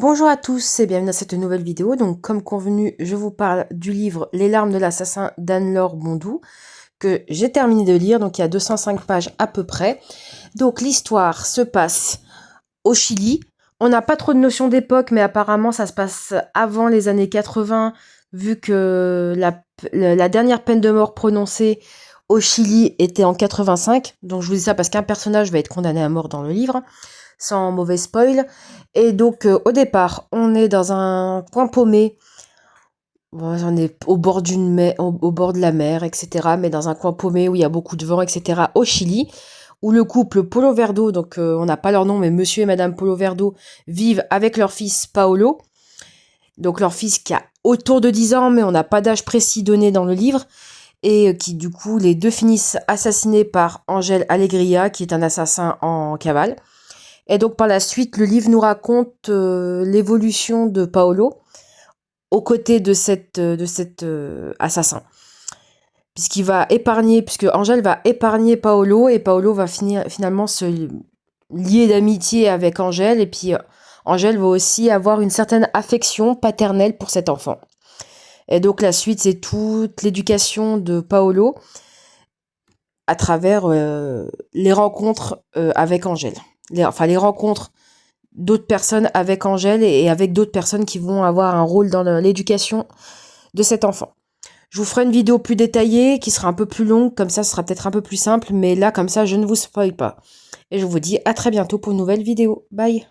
Bonjour à tous et bienvenue dans cette nouvelle vidéo. Donc comme convenu, je vous parle du livre Les larmes de l'assassin d'Anne-Laure Bondou que j'ai terminé de lire, donc il y a 205 pages à peu près. Donc l'histoire se passe au Chili. On n'a pas trop de notion d'époque, mais apparemment ça se passe avant les années 80, vu que la dernière peine de mort prononcée au Chili était en 85. Donc je vous dis ça parce qu'un personnage va être condamné à mort dans le livre, sans mauvais spoil. Et donc au départ, on est dans un coin paumé. Bon, on est au bord au bord de la mer, etc. Mais dans un coin paumé où il y a beaucoup de vent, etc. Au Chili, où le couple Polo Verdo, donc on n'a pas leur nom, mais Monsieur et Madame Polo Verdo vivent avec leur fils Paolo. Donc leur fils qui a autour de 10 ans, mais on n'a pas d'âge précis donné dans le livre. Et qui du coup, les deux finissent assassinés par Angel Alegria, qui est un assassin en cavale. Et donc par la suite, le livre nous raconte l'évolution de Paolo aux côtés de cet assassin. Puisque Angel va épargner Paolo et Paolo va finalement se lier d'amitié avec Angel et puis Angel va aussi avoir une certaine affection paternelle pour cet enfant. Et donc la suite, c'est toute l'éducation de Paolo à travers les rencontres avec Angel. Les rencontres d'autres personnes avec Angèle et avec d'autres personnes qui vont avoir un rôle dans l'éducation de cet enfant. Je vous ferai une vidéo plus détaillée qui sera un peu plus longue, comme ça ce sera peut-être un peu plus simple, mais là comme ça je ne vous spoil pas. Et je vous dis à très bientôt pour une nouvelle vidéo. Bye!